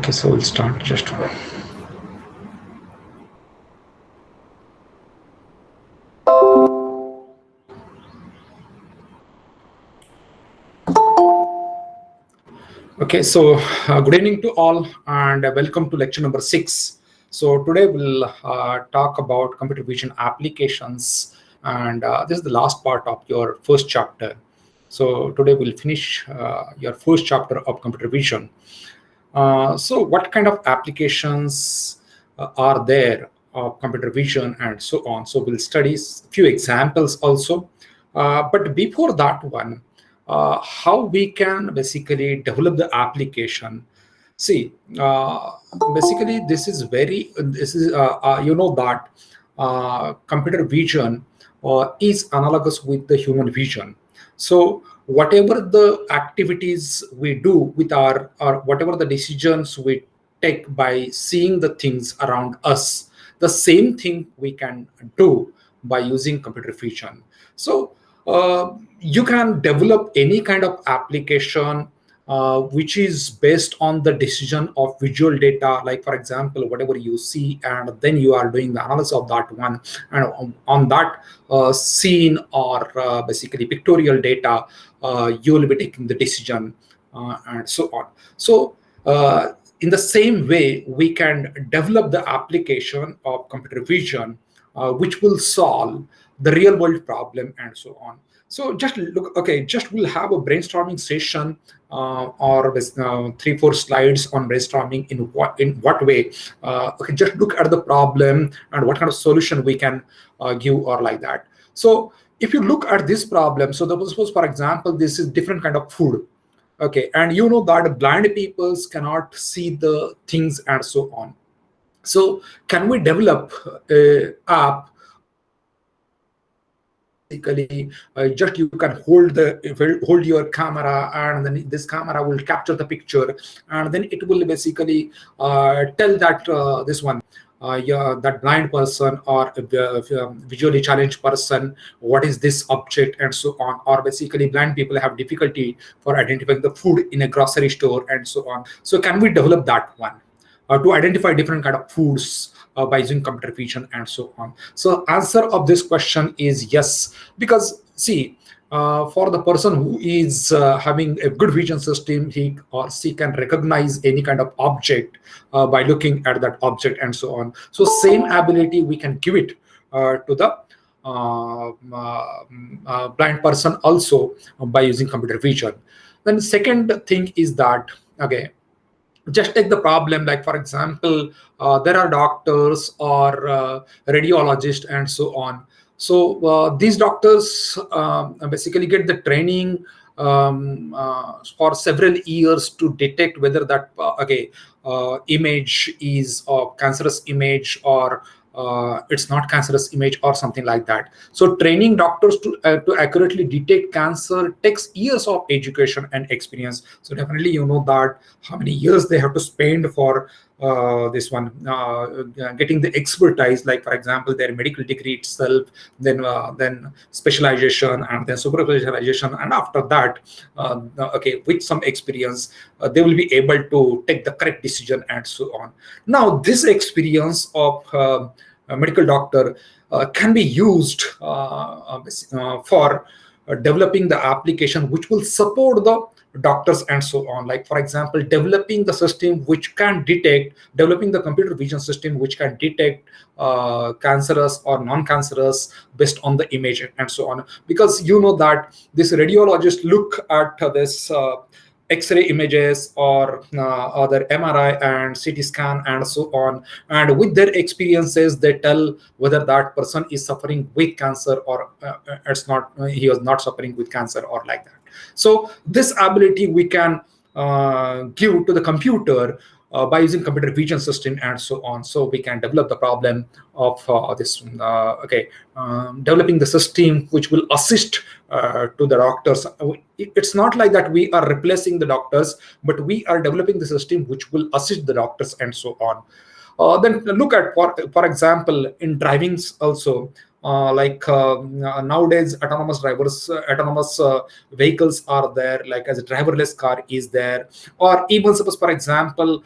Okay, so we'll start just one. Okay, so good evening to all and welcome to lecture number 6. So today we'll talk about computer vision applications, and this is the last part of your first chapter. So today we'll finish your first chapter of computer vision. So what kind of applications are there of computer vision and so on? So we'll study a few examples also. But before that one, how we can basically develop the application. See, basically this is that computer vision is analogous with the human vision. So whatever the activities we do with our, or whatever the decisions we take by seeing the things around us, the same thing we can do by using computer vision. So you can develop any kind of application which is based on the decision of visual data, like for example whatever you see, and then you are doing the analysis of that one, and on that scene or basically pictorial data, you will be taking the decision, and so on. So in the same way we can develop the application of computer vision which will solve the real world problem and so on. So just look, okay, just we'll have a brainstorming session, or 3-4 slides on brainstorming in what way. Okay, just look at the problem and what kind of solution we can give, or like that. So if you look at this problem, so suppose for example this is different kind of food, okay, and you know that blind people cannot see the things and so on. So can we develop a app? Basically just you can hold your camera, and then this camera will capture the picture, and then it will basically tell that this one, yeah, that blind person or visually challenged person, what is this object and so on. Or basically blind people have difficulty for identifying the food in a grocery store and so on. So can we develop that one to identify different kind of foods by using computer vision and so on? So answer of this question is yes, because see, for the person who is having a good vision system, he or she can recognize any kind of object by looking at that object and so on. So same ability we can give it to the blind person also by using computer vision. Then second thing is that, okay, just take the problem, like for example there are doctors or radiologists and so on. So these doctors basically get the training for several years to detect whether that image is a cancerous image, or it's not cancerous image or something like that. So training doctors to accurately detect cancer takes years of education and experience. So definitely you know that how many years they have to spend for this one, getting the expertise, like for example their medical degree itself, then specialization, and then super specialization, and after that okay, with some experience they will be able to take the correct decision and so on. Now this experience of a medical doctor can be used for developing the application which will support the doctors and so on. Like for example developing the system which can detect, developing the computer vision system which can detect cancerous or non-cancerous based on the image and so on. Because you know that this radiologist look at this X-ray images or other MRI and CT scan and so on, and with their experiences they tell whether that person is suffering with cancer or it's not, he was not suffering with cancer or like that. So this ability we can give to the computer by using computer vision system and so on. So we can develop the problem of developing the system which will assist to the doctors. It's not like that we are replacing the doctors, but we are developing the system which will assist the doctors and so on. Then look at, for example, in driving also, Nowadays autonomous vehicles are there, like as a driverless car is there. Or even suppose, for example,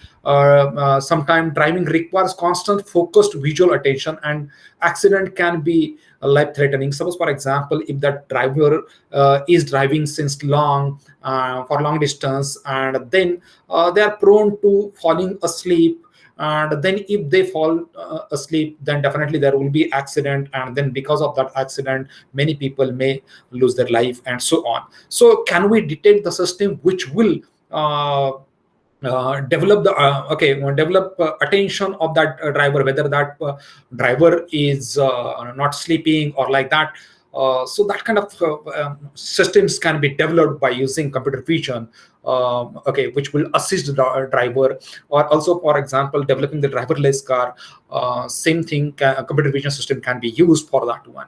sometimes driving requires constant focused visual attention, and accident can be life threatening. Suppose, for example, if that driver is driving since long for long distance, and then they are prone to falling asleep. And then if they fall asleep, then definitely there will be accident, and then because of that accident many people may lose their life and so on. So can we detect the system which will uh, develop attention of that driver, whether that driver is not sleeping or like that. So that kind of systems can be developed by using computer vision, which will assist the driver. Or also, for example, developing the driverless car, same thing, a computer vision system can be used for that one.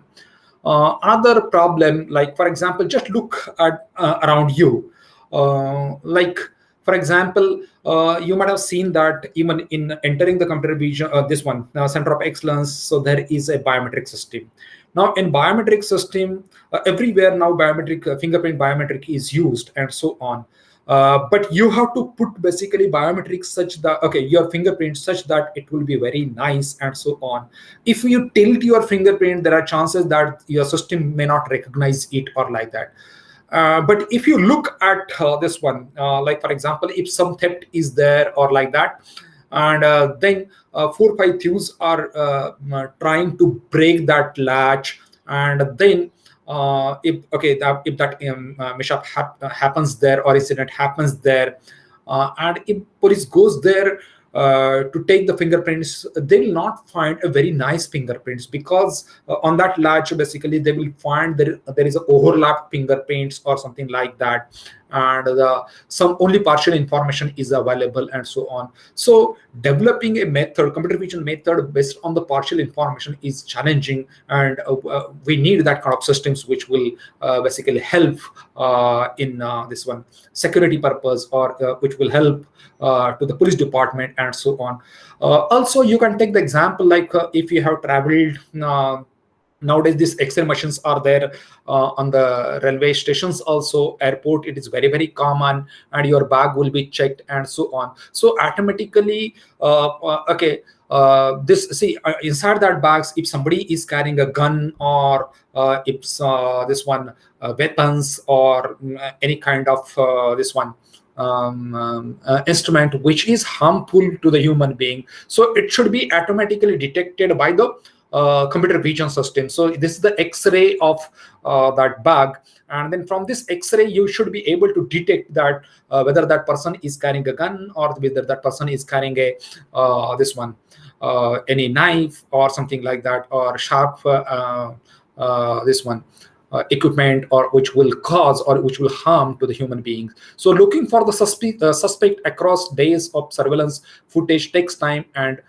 Another problem, like for example, just look at around you. Like for example, you might have seen that even in entering the computer vision, this one center of excellence, so there is a biometric system. Now in biometric system, everywhere now biometric fingerprint biometric is used and so on. But you have to put basically biometrics such that your fingerprint such that it will be very nice and so on. If you tilt your fingerprint, there are chances that your system may not recognize it or like that. But if you look at this one, like for example, if some theft is there or like that, and then 4 5 thieves are trying to break that latch, and then if that mishap happens there or incident happens there, and if police goes there to take the fingerprints, they will not find a very nice fingerprints, because on that latch basically they will find there is a overlap fingerprints or something like that, and some only partial information is available and so on. So developing a method, computer vision method based on the partial information is challenging, and we need that kind of systems which will basically help in this one security purpose, or which will help to the police department and so on. Also, you can take the example like if you have traveled. Nowadays these X-ray machines are there on the railway stations, also airport it is very very common, and your bag will be checked and so on. So automatically this see inside that bags, if somebody is carrying a gun, or if this one weapons, or any kind of this one instrument which is harmful to the human being, so it should be automatically detected by the computer vision system. So this is the X-ray of that bag, and then from this X-ray you should be able to detect that whether that person is carrying a gun, or whether that person is carrying a this one any knife or something like that, or sharp this one equipment, or which will cause or which will harm to the human beings. So looking for the suspect across days of surveillance footage takes time and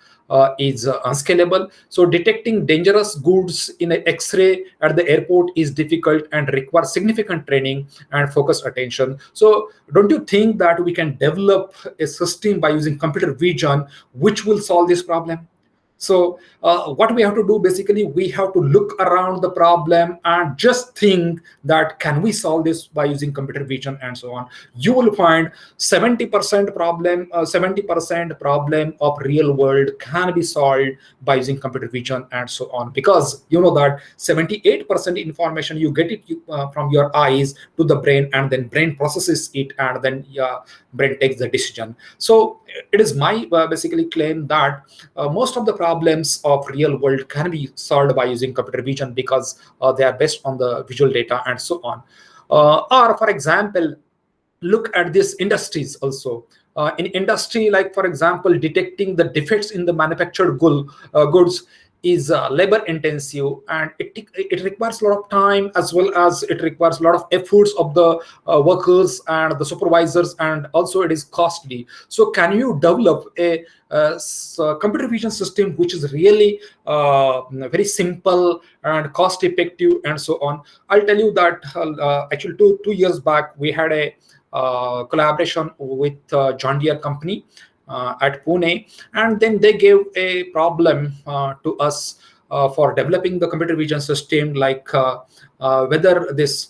is unscalable. So detecting dangerous goods in an X-ray at the airport is difficult and requires significant training and focused attention. So don't you think that we can develop a system by using computer vision which will solve this problem? So what we have to do, basically we have to look around the problem and just think that can we solve this by using computer vision and so on. You will find 70% problem 70% problem of real world can be solved by using computer vision and so on, because you know that 78% information you get it from your eyes to the brain, and then brain processes it, and then brain takes the decision. So it is my basically claim that most of the problems of real world can be solved by using computer vision, because they are based on the visual data and so on. Or for example, look at these industries also. In industry, like for example, detecting the defects in the manufactured goods is labor intensive, and it requires a lot of time, as well as it requires a lot of efforts of the workers and the supervisors, and also it is costly. So can you develop a computer vision system which is really very simple and cost effective and so on? I'll tell you that actually two years back we had a collaboration with John Deere company at Pune, and then they gave a problem to us. for developing the computer vision system, like whether this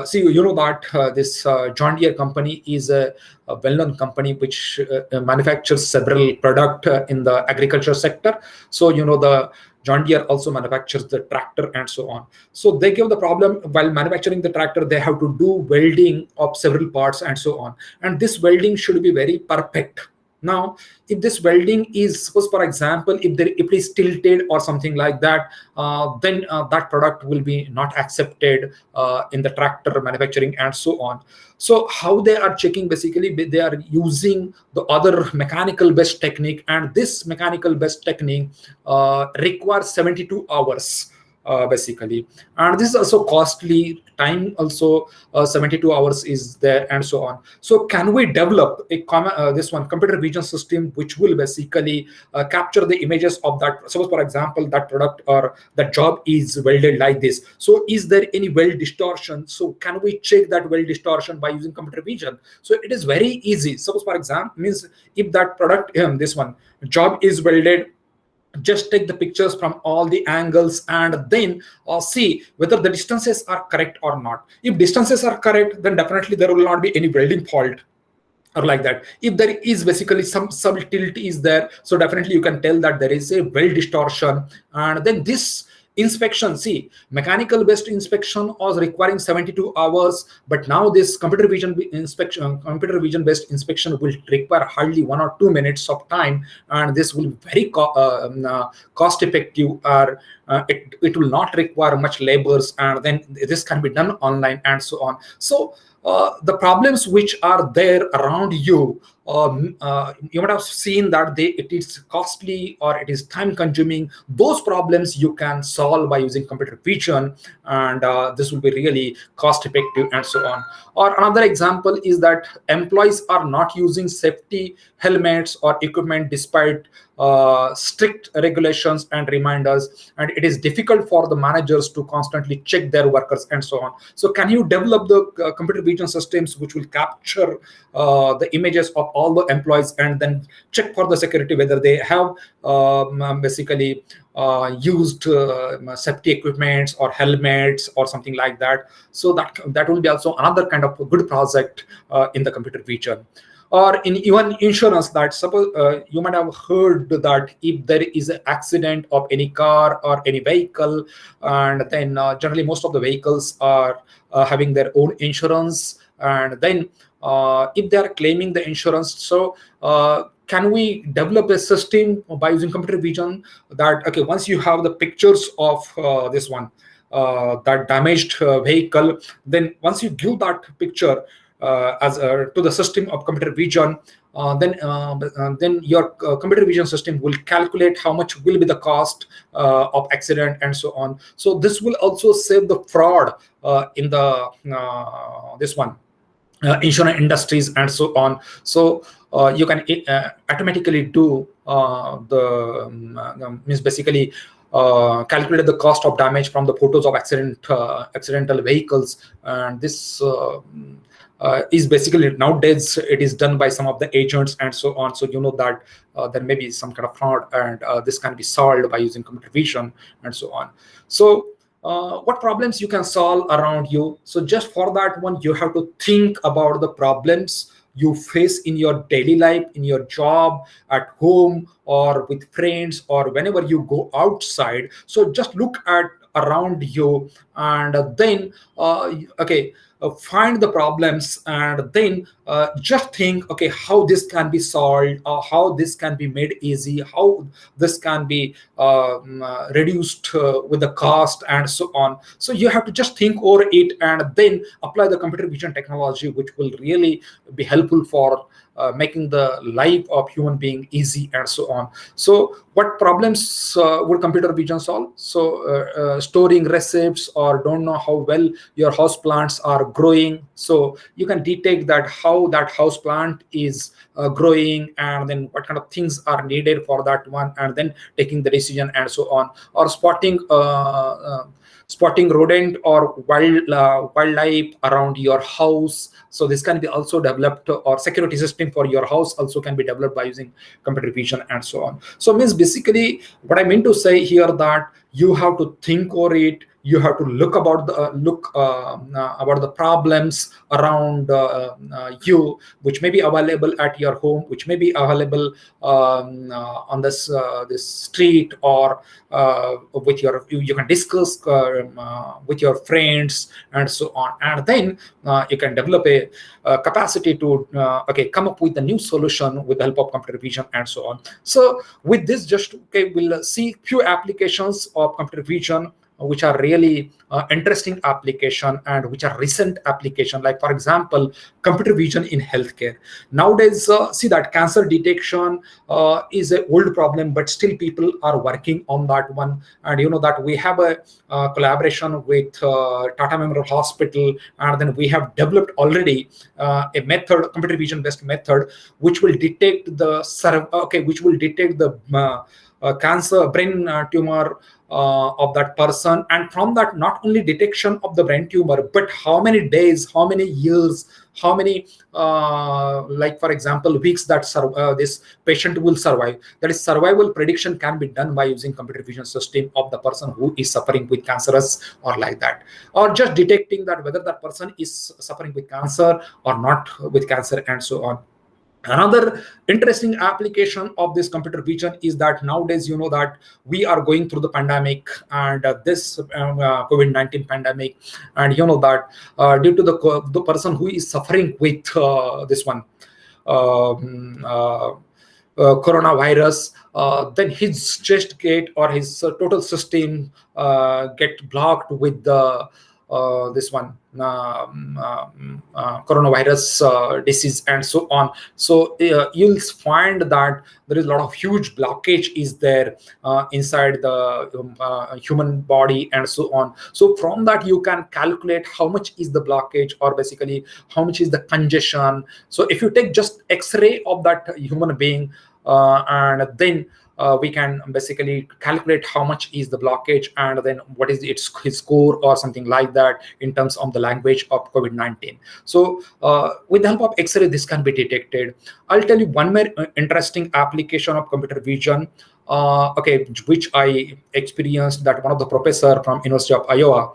see, you know that this John Deere company is a well-known company which manufactures several products in the agriculture sector. So you know the John Deere also manufactures the tractor and so on. So they give the problem while manufacturing the tractor, they have to do welding of several parts and so on. And this welding should be very perfect. Now, if this welding is, suppose for example, if it is tilted or something like that, then that product will be not accepted in the tractor manufacturing and so on. So how they are checking, basically they are using the other mechanical based technique, and this mechanical based technique requires 72 hours basically, and this is also costly. Time also 72 hours is there and so on. So can we develop a this one computer vision system which will basically capture the images of that? Suppose for example that product or that job is welded like this, so is there any weld distortion? So can we check that weld distortion by using computer vision? So it is very easy. Suppose for example, means if that product this one job is welded, just take the pictures from all the angles and then see whether the distances are correct or not. If distances are correct, then definitely there will not be any welding fault or like that. If there is basically some subtlety is there, so definitely you can tell that there is a weld distortion. And then this inspection, see, mechanical based inspection was requiring 72 hours, but now this computer vision based inspection will require hardly 1 or 2 minutes of time, and this will be very cost effective, or it will not require much labors, and then this can be done online and so on. So the problems which are there around you, you might have seen that it is costly or it is time consuming. Those problems you can solve by using computer vision, and this will be really cost effective and so on. Or another example is that employees are not using safety helmets or equipment despite strict regulations and reminders, and it is difficult for the managers to constantly check their workers and so on. So can you develop the computer vision systems which will capture the images of all the employees and then check for the security whether they have basically used safety equipments or helmets or something like that? So that will be also another kind of a good project in the computer vision. Or in even insurance, that suppose you might have heard that if there is an accident of any car or any vehicle, and then generally most of the vehicles are having their own insurance, and then if they are claiming the insurance, so can we develop a system by using computer vision that, okay, once you have the pictures of this one that damaged vehicle, then once you give that picture as to the system of computer vision, then your computer vision system will calculate how much will be the cost of accident and so on. So this will also save the fraud in the this one insurance industries and so on. So you can automatically do means basically calculate the cost of damage from the photos of accidental vehicles, and this is basically nowadays it is done by some of the agents and so on. So you know that there may be some kind of fraud, and this can be solved by using computer vision and so on. So what problems you can solve around you? So just for that one, you have to think about the problems you face in your daily life, in your job, at home, or with friends, or whenever you go outside. So just look at around you, and then find the problems, and then just think, okay, how this can be solved, or how this can be made easy, how this can be reduced with the cost and so on. So you have to just think over it and then apply the computer vision technology, which will really be helpful for making the life of human being easy and so on. So what problems would computer vision solve? So storing receipts, or don't know how well your house plants are growing, so you can detect that how that house plant is growing, and then what kind of things are needed for that one, and then taking the decision and so on. Or spotting rodent or wildlife around your house. So this can be also developed, or security system for your house also can be developed by using computer vision and so on. So means basically what I mean to say here, that you have to think over it. You have to look about the about the problems around you, which may be available at your home, which may be available on this street, or with your, you can discuss with your friends and so on, and then you can develop a capacity to okay, come up with a new solution with the help of computer vision and so on. So with this, just okay, we'll see few applications of computer vision which are really interesting application and which are recent application. Like for example, computer vision in healthcare. Nowadays, see that cancer detection is an old problem, but still people are working on that one. And you know that we have a collaboration with Tata Memorial Hospital, and then we have developed already a method, computer vision based method, which will detect the which will detect the cancer, brain tumor of that person. And from that, not only detection of the brain tumor, but how many days, how many years, how many like for example weeks that this patient will survive. That is, survival prediction can be done by using computer vision system of the person who is suffering with cancerous or like that, or just detecting that whether that person is suffering with cancer or not with cancer and so on. Another interesting application of this computer vision is that nowadays, you know that we are going through the pandemic, and this COVID-19 pandemic, and you know that due to the person who is suffering with this one coronavirus, then his chest gate or his total system get blocked with the this one coronavirus disease and so on. So you'll find that there is a lot of huge blockage is there inside the human body and so on. So from that you can calculate how much is the blockage, or basically how much is the congestion. So if you take just x-ray of that human being, and then we can basically calculate how much is the blockage, and then what is his score or something like that in terms of the language of COVID-19. So with the help of X-ray, this can be detected. I'll tell you one more interesting application of computer vision, okay, which I experienced. That one of the professor from University of Iowa,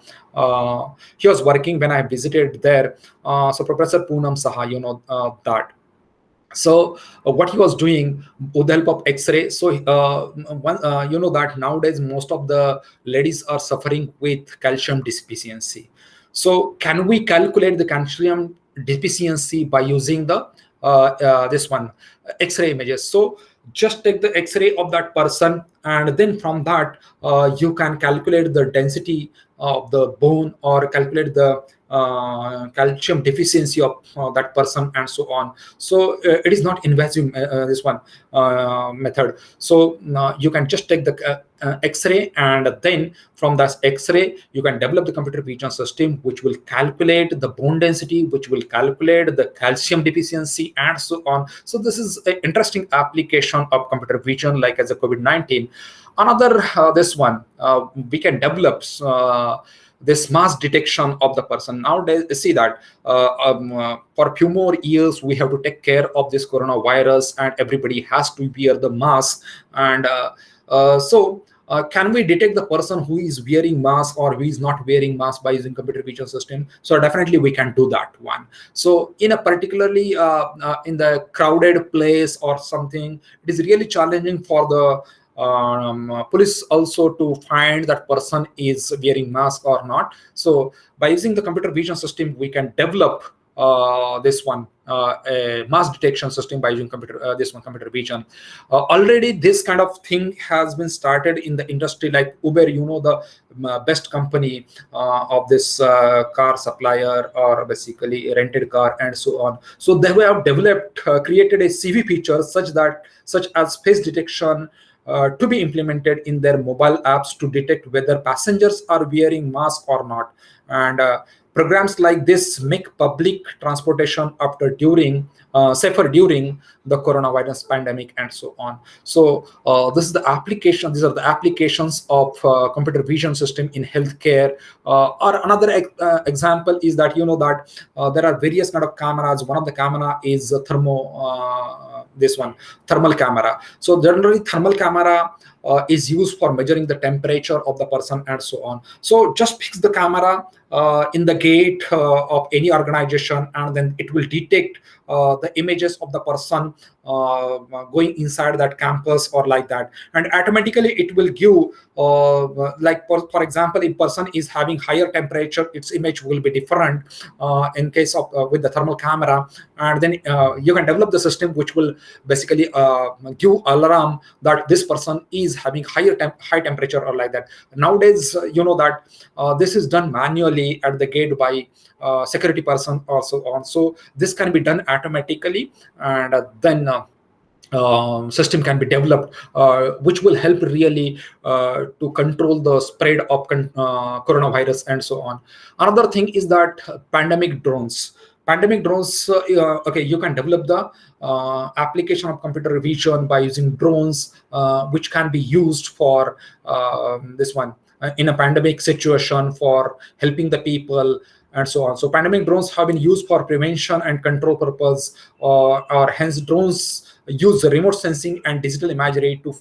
he was working when I visited there. So Professor Poonam Saha, you know that. So what he was doing with the help of X-ray. So you know that nowadays most of the ladies are suffering with calcium deficiency. So can we calculate the calcium deficiency by using the this one X-ray images? So just take the X-ray of that person, and then from that you can calculate the density of the bone, or calculate the calcium deficiency of that person and so on. So it is not invasive, this one method. So you can just take the X-ray, and then from that X-ray you can develop the computer vision system which will calculate the bone density, which will calculate the calcium deficiency and so on. So this is an interesting application of computer vision, like as a COVID-19. Another this one we can develop this mass detection of the person. Nowadays, see that for a few more years we have to take care of this coronavirus, and everybody has to wear the mask. And so can we detect the person who is wearing mask or who is not wearing mask by using computer vision system? So definitely we can do that one. So in a particularly in the crowded place or something, it is really challenging for the police also to find that person is wearing mask or not. So by using the computer vision system, we can develop this one a mass detection system by using computer vision. Already this kind of thing has been started in the industry, like Uber, you know, the best company of this car supplier, or basically a rented car and so on. So they have developed created a CV feature such as face detection to be implemented in their mobile apps to detect whether passengers are wearing masks or not. And programs like this make public transportation during safer during the coronavirus pandemic and so on. So this is the application. These are the applications of computer vision system in healthcare. Or another example is that, you know, that there are various kind of cameras. One of the camera is thermal camera. So generally thermal camera is used for measuring the temperature of the person and so on. So just fix the camera in the gate of any organization, and then it will detect the images of the person going inside that campus or like that, and automatically it will give like for example, if person is having higher temperature, its image will be different in case of with the thermal camera. And then you can develop the system which will basically give alarm that this person is having high temperature or like that. Nowadays you know that this is done manually at the gate by security person or so on. So this can be done automatically, and then system can be developed which will help really to control the spread of coronavirus and so on. Another thing is that pandemic drones. Pandemic drones, okay, you can develop the application of computer vision by using drones, which can be used for this one in a pandemic situation for helping the people and so on. So pandemic drones have been used for prevention and control purpose, or hence drones use remote sensing and digital imagery to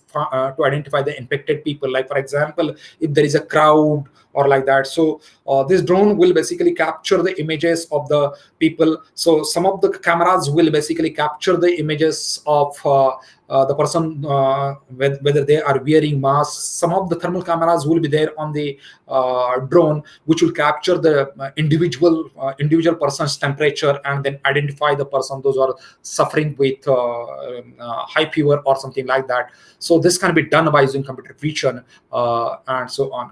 identify the infected people. Like for example, if there is a crowd or like that, so this drone will basically capture the images of the people. So some of the cameras will basically capture the images of the person, whether they are wearing masks. Some of the thermal cameras will be there on the drone, which will capture the individual person's temperature and then identify the person those are suffering with high fever or something like that. So this can be done by using computer vision and so on.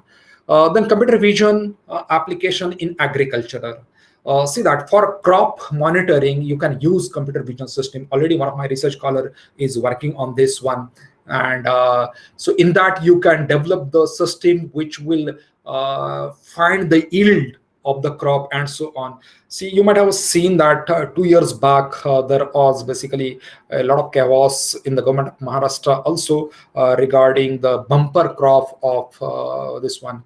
Then computer vision application in agriculture. See that for crop monitoring, you can use computer vision system. Already one of my research scholar is working on this one. And so in that you can develop the system which will find the yield of the crop and so on. See, you might have seen that 2 years back there was basically a lot of chaos in the government of Maharashtra also regarding the bumper crop of this one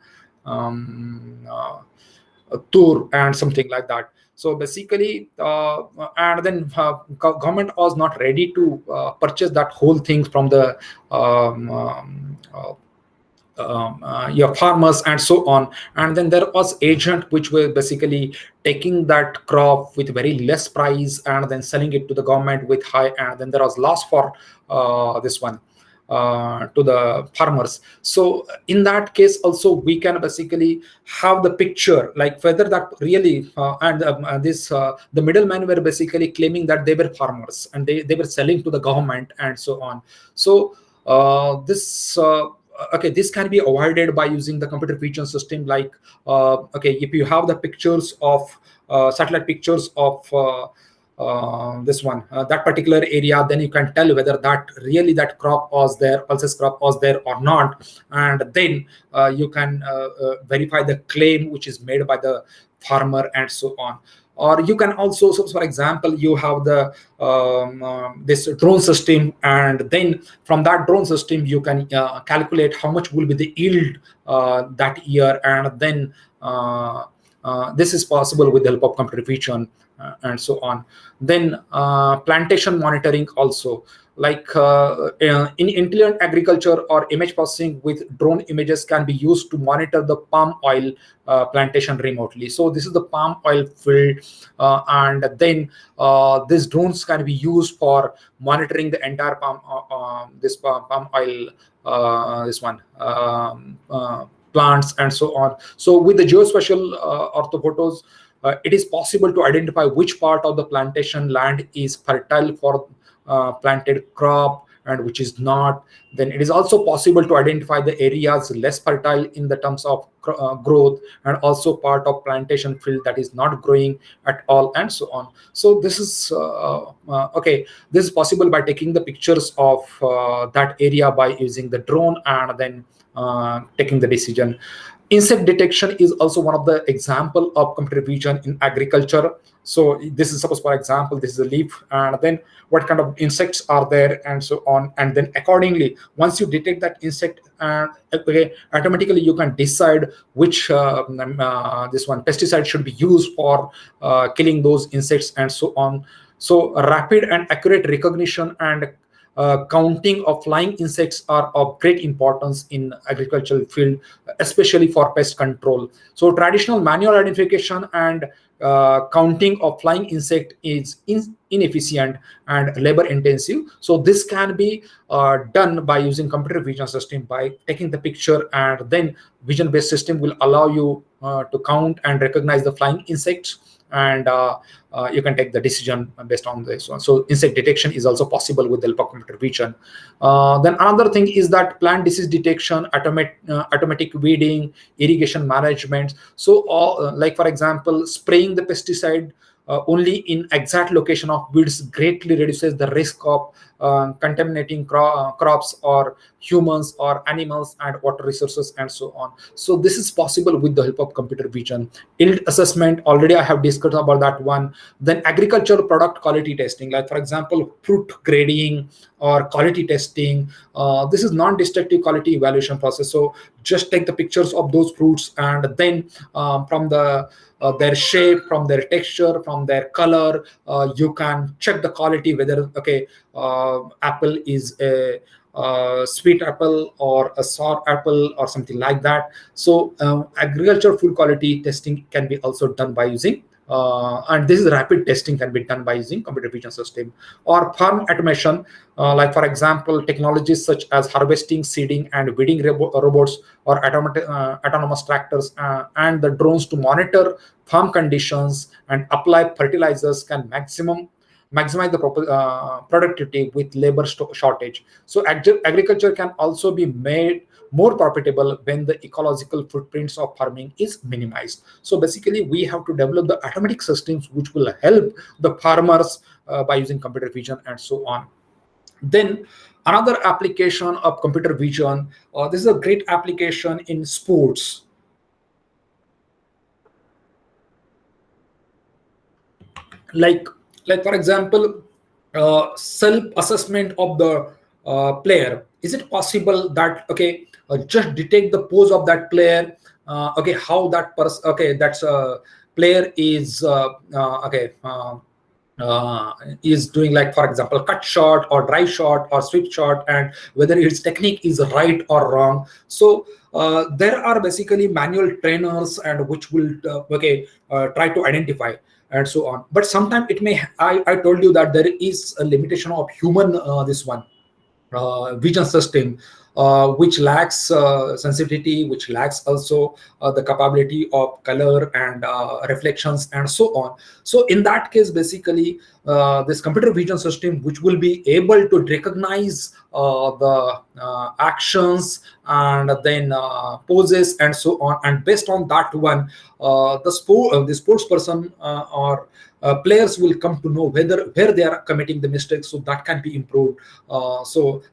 tour and something like that. So basically and then government was not ready to purchase that whole thing from the your farmers and so on. And then there was agent which were basically taking that crop with very less price and then selling it to the government with high, and then there was loss for this one to the farmers. So in that case also we can basically have the picture like whether that really this the middlemen were basically claiming that they were farmers and they were selling to the government and so on. So this okay, this can be avoided by using the computer vision system. Like okay, if you have the pictures of satellite pictures of this one that particular area, then you can tell whether that really that crop was there, pulses crop was there or not, and then you can verify the claim which is made by the farmer and so on. Or you can also, so for example, you have the this drone system, and then from that drone system you can calculate how much will be the yield that year, and then this is possible with the help of computer vision and so on. Then plantation monitoring also, like in intelligent agriculture or image processing with drone images can be used to monitor the palm oil plantation remotely. So this is the palm oil field, and then these drones can be used for monitoring the entire palm oil this one plants and so on. So with the geospatial orthophotos, it is possible to identify which part of the plantation land is fertile for planted crop and which is not. Then it is also possible to identify the areas less fertile in the terms of growth, and also part of plantation field that is not growing at all and so on. So this is okay, this is possible by taking the pictures of that area by using the drone and then taking the decision. Insect detection is also one of the example of computer vision in agriculture. So this is, suppose for example, this is a leaf, and then what kind of insects are there and so on. And then accordingly, once you detect that insect, okay, automatically you can decide which this one pesticide should be used for killing those insects and so on. So rapid and accurate recognition and counting of flying insects are of great importance in agricultural field, especially for pest control. So traditional manual identification and counting of flying insect is inefficient and labor intensive. So this can be done by using computer vision system, by taking the picture, and then vision based system will allow you to count and recognize the flying insects, and you can take the decision based on this one. So insect detection is also possible with the help of computer vision. Then another thing is that plant disease detection, automatic weeding, irrigation management. So like for example, spraying the pesticide only in exact location of weeds greatly reduces the risk of contaminating crops or humans or animals and water resources and so on. So this is possible with the help of computer vision. Yield assessment, already I have discussed about that one. Then agricultural product quality testing, like for example fruit grading or quality testing. This is non-destructive quality evaluation process. So just take the pictures of those fruits, and then from their shape, from their texture, from their color, you can check the quality, whether apple is a sweet apple or a sour apple or something like that. So agriculture food quality testing can be also done by using and this is rapid testing can be done by using computer vision system. Or farm automation, like for example technologies such as harvesting, seeding and weeding robots, or autonomous tractors and the drones to monitor farm conditions and apply fertilizers can maximize the productivity with labor shortage. So agriculture can also be made more profitable when the ecological footprints of farming is minimized. So basically we have to develop the automatic systems which will help the farmers by using computer vision and so on. Then another application of computer vision, this is a great application in sports. Like for example, self-assessment of the player. Is it possible that just detect the pose of that player, how that person, that's player is is doing, like for example cut shot or drive shot or sweep shot, and whether its technique is right or wrong. So there are basically manual trainers and which will try to identify and so on. But sometimes it may, I told you that there is a limitation of human this one vision system, which lacks sensitivity, which lacks also the capability of color and reflections and so on. So in that case, basically this computer vision system which will be able to recognize the actions and then poses and so on, and based on that one the sports person or players will come to know where they are committing the mistakes, so that can be improved. So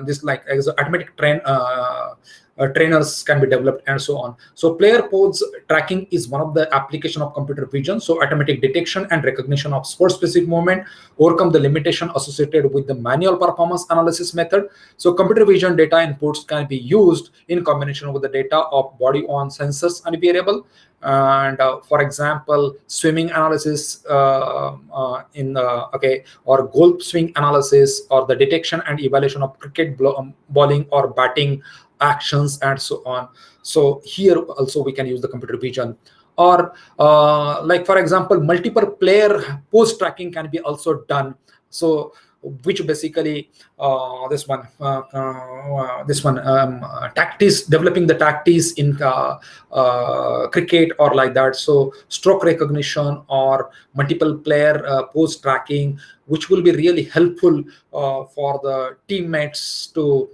this like as automatic trainers can be developed and so on. So player pose tracking is one of the application of computer vision. So automatic detection and recognition of sport specific movement overcome the limitation associated with the manual performance analysis method. So computer vision data inputs can be used in combination with the data of body on sensors and variable. And for example swimming analysis or goal swing analysis, or the detection and evaluation of cricket bowling or batting actions and so on. So here also we can use the computer vision. Or like for example multiple player pose tracking can be also done. So which basically tactics, developing the tactics in cricket or like that. So stroke recognition or multiple player pose tracking, which will be really helpful for the teammates to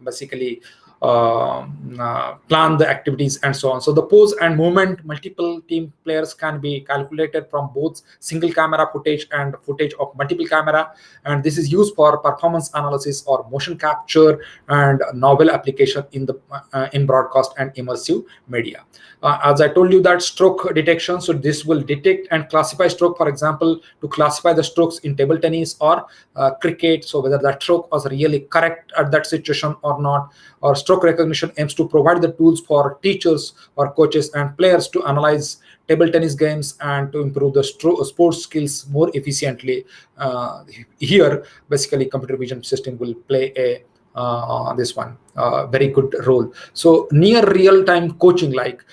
basically plan the activities and so on. So the pose and movement multiple team players can be calculated from both single camera footage and footage of multiple camera, and this is used for performance analysis or motion capture and novel application in the in broadcast and immersive media. As I told you that stroke detection, so this will detect and classify stroke, for example to classify the strokes in table tennis or cricket, so whether that stroke was really correct at that situation or not, or stroke recognition aims to provide the tools for teachers or coaches and players to analyze table tennis games and to improve the sports skills more efficiently. Here, basically, computer vision system will play a this one very good role. So near real-time coaching, like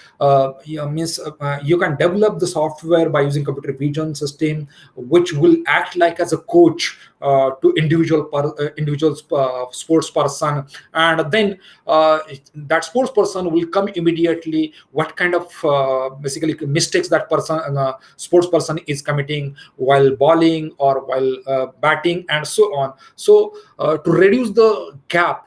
means you can develop the software by using computer vision system, which will act like as a coach to individuals sports person, and then that sports person will come immediately what kind of basically mistakes that person sports person is committing while bowling or while batting and so on. So to reduce the gap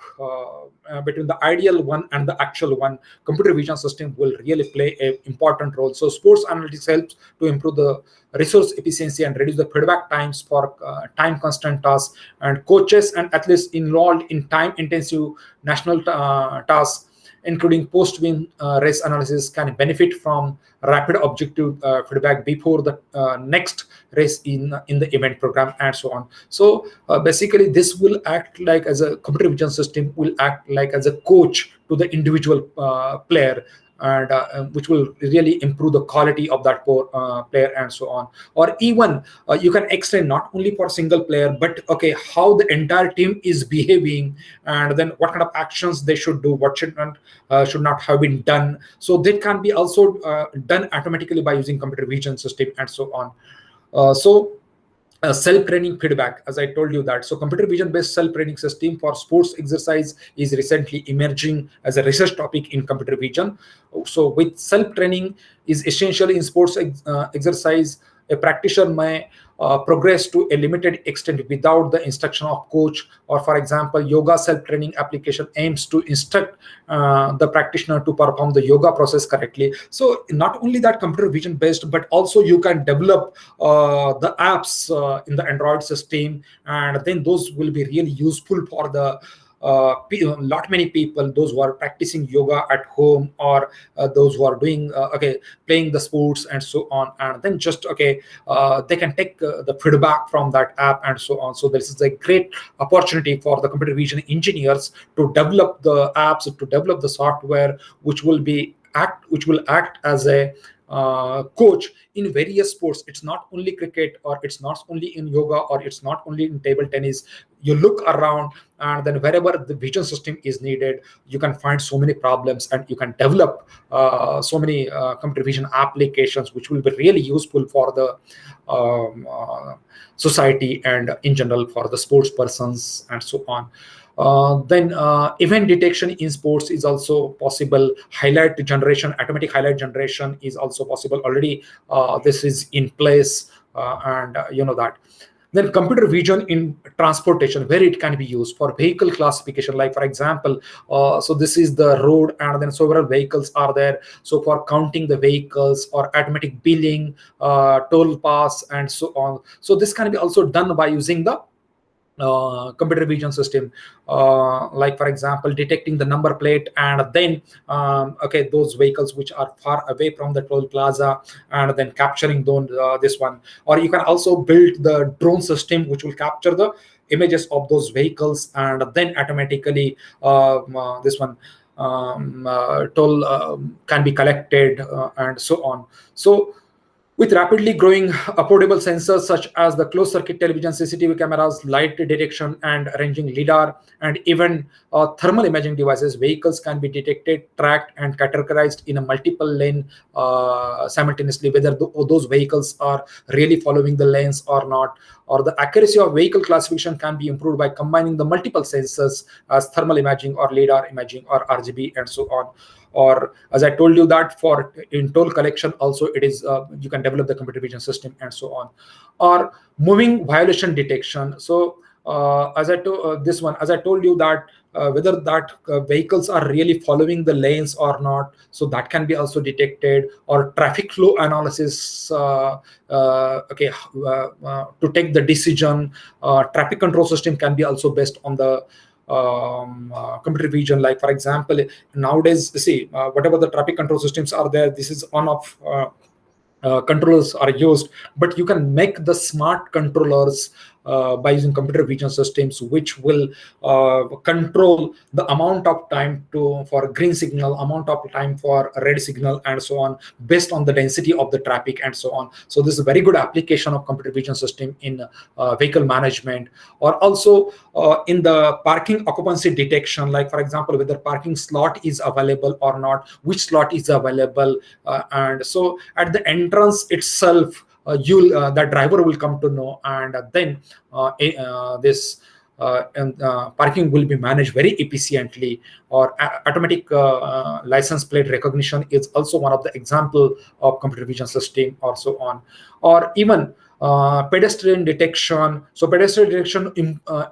between the ideal one and the actual one, computer vision system will really play an important role. So sports analytics helps to improve the resource efficiency and reduce the feedback times for time constant tasks, and coaches and athletes involved in time intensive national tasks including post-win race analysis can benefit from rapid objective feedback before the next race in the event program and so on. So basically this will act like as a computer vision system will act like as a coach to the individual player, and which will really improve the quality of that player and so on. Or even you can extend not only for single player, but okay, how the entire team is behaving, and then what kind of actions they should do, what should not have been done. So that can be also done automatically by using computer vision system and so on. Self-training feedback, as I told you that. So computer vision based self-training system for sports exercise is recently emerging as a research topic in computer vision. So with self-training is essential in sports exercise. A practitioner may progress to a limited extent without the instruction of coach, or for example yoga self-training application aims to instruct the practitioner to perform the yoga process correctly. So not only that computer vision based, but also you can develop the apps in the Android system, and then those will be really useful for the lot many people, those who are practicing yoga at home, or those who are doing playing the sports and so on, and then just they can take the feedback from that app and so on. So this is a great opportunity for the computer vision engineers to develop the apps, to develop the software which will act as a coach in various sports. It's not only cricket, or it's not only in yoga, or it's not only in table tennis. You look around, and then wherever the vision system is needed, you can find so many problems, and you can develop so many computer vision applications which will be really useful for the society and in general for the sports persons and so on. Then event detection in sports is also possible. Highlight generation, automatic highlight generation is also possible already. This is in place, and you know that. Then computer vision in transportation, where it can be used for vehicle classification. Like for example, so this is the road, and then several vehicles are there. So for counting the vehicles, or automatic billing, toll pass, and so on. So this can be also done by using the computer vision system, like for example detecting the number plate, and then those vehicles which are far away from the toll plaza, and then capturing this one. Or you can also build the drone system which will capture the images of those vehicles, and then automatically this one toll can be collected, and so on. So with rapidly growing affordable sensors such as the closed circuit television, CCTV cameras, light detection and ranging LiDAR, and even thermal imaging devices, vehicles can be detected, tracked, and categorized in a multiple lane simultaneously, whether those vehicles are really following the lanes or not. Or the accuracy of vehicle classification can be improved by combining the multiple sensors as thermal imaging or LiDAR imaging or RGB and so on. Or as I told you that for in toll collection also, it is you can develop the computer vision system and so on. Or moving violation detection. So as I told you that whether that vehicles are really following the lanes or not, so that can be also detected. Or traffic flow analysis, to take the decision. Traffic control system can be also based on the computer vision. Like for example, nowadays see whatever the traffic control systems are there, this is on off controllers are used, but you can make the smart controllers by using computer vision systems, which will control the amount of time for green signal, amount of time for red signal, and so on, based on the density of the traffic and so on. So this is a very good application of computer vision system in vehicle management, or also in the parking occupancy detection, like for example, whether parking slot is available or not, which slot is available, and so at the entrance itself, that driver will come to know, and then this parking will be managed very efficiently. Or automatic license plate recognition is also one of the example of computer vision system, or so on. Or even pedestrian detection. So pedestrian detection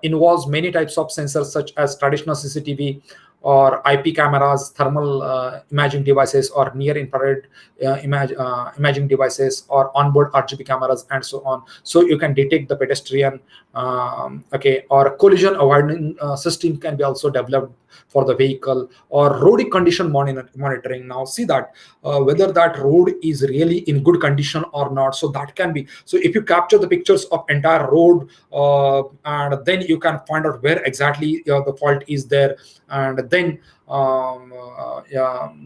involves many types of sensors, such as traditional CCTV, or IP cameras, thermal imaging devices, or near infrared imaging devices, or onboard RGB cameras, and so on. So you can detect the pedestrian. Or collision avoidance system can be also developed for the vehicle, or road condition monitoring. Now see that whether that road is really in good condition or not. So that can be, so if you capture the pictures of entire road, and then you can find out where exactly the fault is there, and then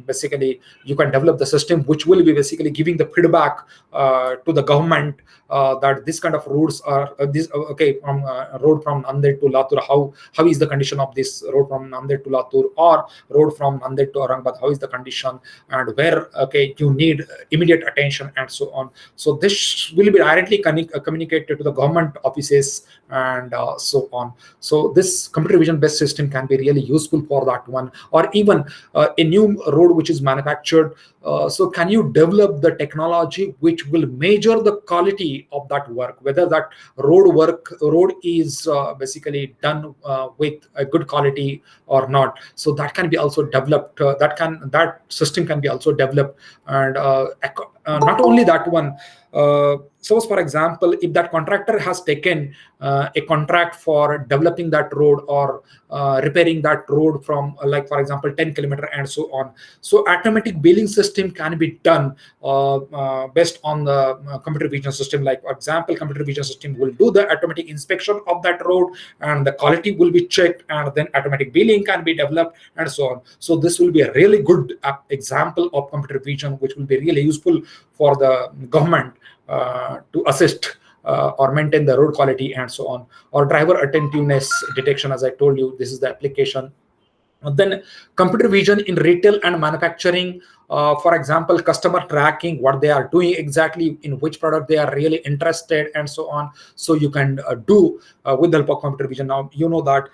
basically you can develop the system which will be basically giving the feedback to the government, that this kind of roads are from road from Nanded to Latur, how is the condition of this road from Nanded to Latur, or road from Nanded to Aurangabad, how is the condition, and where you need immediate attention, and so on. So this will be directly communicated to the government offices, and so on. So this computer vision based system can be really useful for that one. Or even a new road which is manufactured, so can you develop the technology which will measure the quality of that work, whether that road is basically done with a good quality or not. So that can be also developed, that system can be also developed. And not only that one, suppose for example, if that contractor has taken a contract for developing that road, or repairing that road from like for example 10 kilometer, and so on. So automatic billing system can be done based on the computer vision system. Like for example, computer vision system will do the automatic inspection of that road, and the quality will be checked, and then automatic billing can be developed, and so on. So this will be a really good example of computer vision, which will be really useful for the government to assist or maintain the road quality, and so on. Or driver attentiveness detection, as I told you, this is the application. Then computer vision in retail and manufacturing, for example, customer tracking, what they are doing exactly, in which product they are really interested, and so on. So you can do with the help of computer vision. Now you know that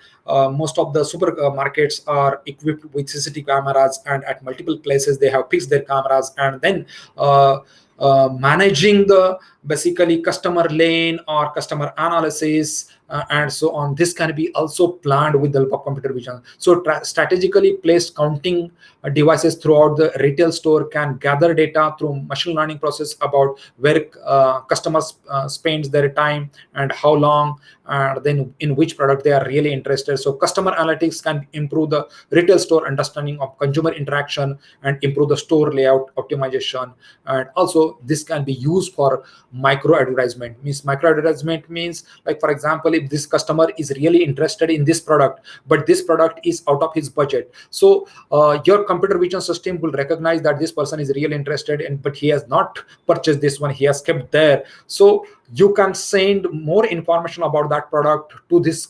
most of the supermarkets are equipped with CCTV cameras, and at multiple places they have fixed their cameras, and then managing the basically customer lane or customer analysis, and so on. This can be also planned with the help of computer vision. So strategically placed counting devices throughout the retail store can gather data through machine learning process about where customers spend their time and how long, and then in which product they are really interested. So customer analytics can improve the retail store understanding of consumer interaction and improve the store layout optimization. And also this can be used for micro advertisement. Micro advertisement means, like for example, if this customer is really interested in this product, but this product is out of his budget, so your computer vision system will recognize that this person is really interested in, but he has not purchased this one, he has kept there. So you can send more information about that product to this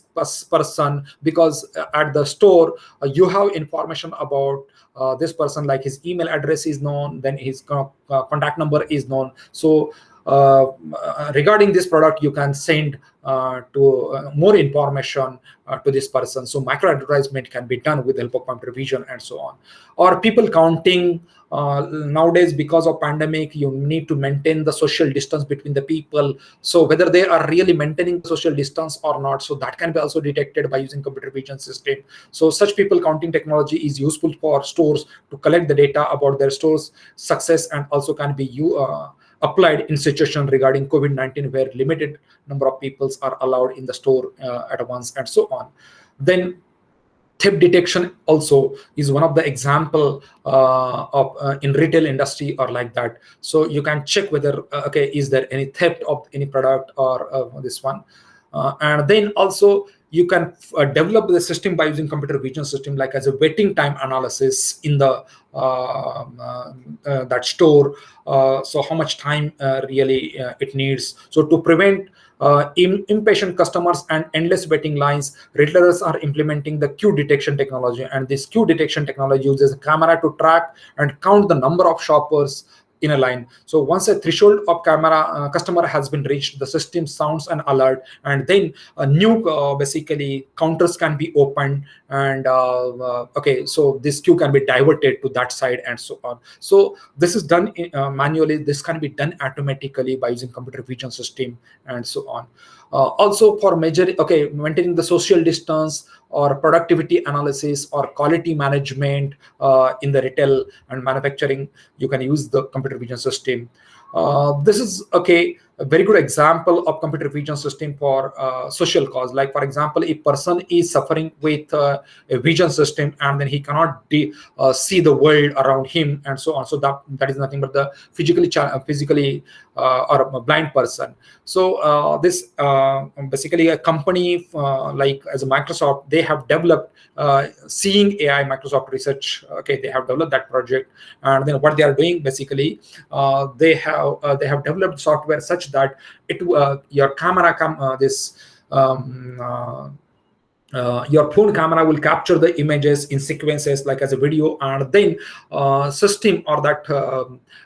person, because at the store you have information about this person, like his email address is known, then his contact number is known. So regarding this product, you can send to more information to this person. So micro advertisement can be done with the help of computer vision, and so on. Or people counting. Nowadays, because of pandemic, you need to maintain the social distance between the people. So whether they are really maintaining the social distance or not, so that can be also detected by using computer vision system. So such people counting technology is useful for stores to collect the data about their store's success, and also can be applied in situation regarding COVID-19, where limited number of people are allowed in the store at once, and so on. Then theft detection also is one of the example of in retail industry or like that. So you can check whether is there any theft of any product or this one. And then also you can develop the system by using computer vision system, like as a waiting time analysis in the that store. So how much time really it needs. So to prevent impatient customers and endless waiting lines, retailers are implementing the queue detection technology. And this queue detection technology uses a camera to track and count the number of shoppers in a line. So once a threshold of camera customer has been reached, the system sounds an alert, and then a new basically counters can be opened, and okay, so this queue can be diverted to that side and so on. So this is done manually. This can be done automatically by using computer vision system and so on. Also for measuring, okay, maintaining the social distance or productivity analysis or quality management in the retail and manufacturing, you can use the computer vision system. This is okay, a very good example of computer vision system for social cause. Like for example, a person is suffering with a vision system, and then he cannot see the world around him and so on. So that is nothing but the physically or a blind person. So this basically a company like as a Microsoft, they have developed Seeing AI. Microsoft Research, okay, they have developed that project, and then what they are doing basically, they have developed software such that it your camera this your phone camera will capture the images in sequences like as a video, and then system or that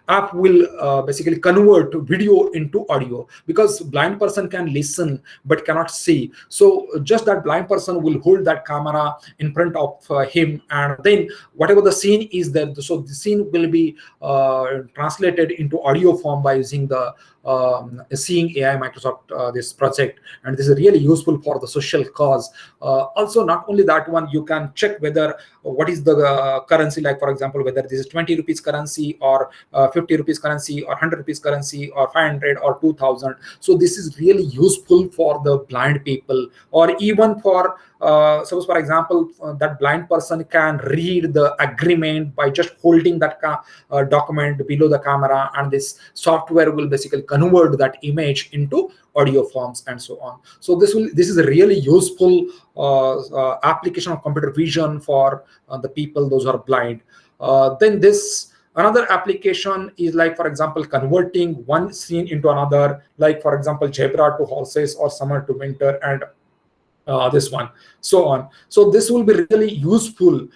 app will basically convert video into audio, because blind person can listen but cannot see. So just that blind person will hold that camera in front of him, and then whatever the scene is there, so the scene will be translated into audio form by using the Seeing AI Microsoft this project. And this is really useful for the social cause. Also, not only that one, you can check whether what is the currency, like for example, whether this is 20 rupees currency or 50 rupees currency or 100 rupees currency or 500 or 2000. So this is really useful for the blind people, or even for suppose for example that blind person can read the agreement by just holding that document below the camera, and this software will basically convert that image into audio forms and so on. So this is a really useful application of computer vision for the people those who are blind. Then this another application is like for example converting one scene into another, like for example zebra to horses or summer to winter, and this one so on. So this will be really useful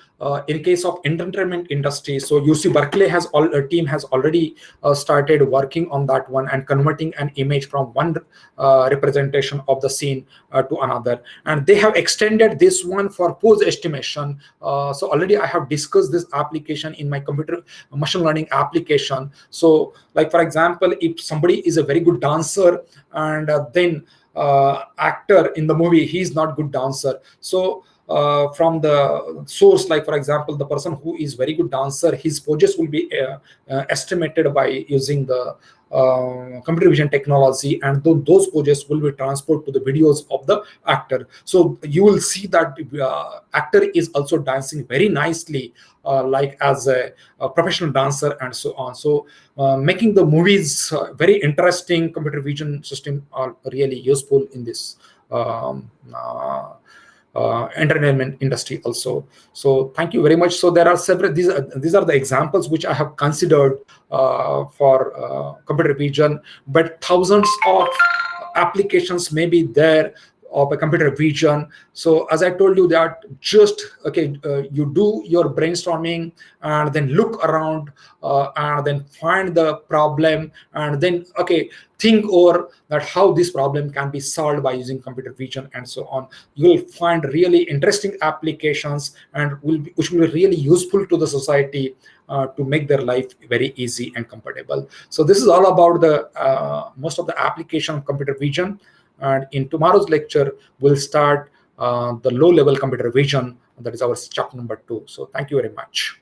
in case of entertainment industry. So UC Berkeley has a team has already started working on that one and converting an image from one representation of the scene to another, and they have extended this one for pose estimation. So already I have discussed this application in my computer machine learning application. So like for example, if somebody is a very good dancer, and then actor in the movie, he's not good dancer. So from the source, like for example, the person who is very good dancer, his poses will be estimated by using the computer vision technology, and those poses will be transported to the videos of the actor. So you will see that actor is also dancing very nicely, like as a professional dancer and so on. So making the movies very interesting. Computer vision system are really useful in this entertainment industry also. So thank you very much. So there are several, these are the examples which I have considered for computer vision, but thousands of applications may be there of a computer vision. So as I told you that just okay, you do your brainstorming and then look around and then find the problem, and then okay, think over that how this problem can be solved by using computer vision and so on. You will find really interesting applications and which will be really useful to the society to make their life very easy and comfortable. So this is all about the most of the application of computer vision. And in tomorrow's lecture, we'll start the low-level computer vision. That is our chapter number 2. So thank you very much.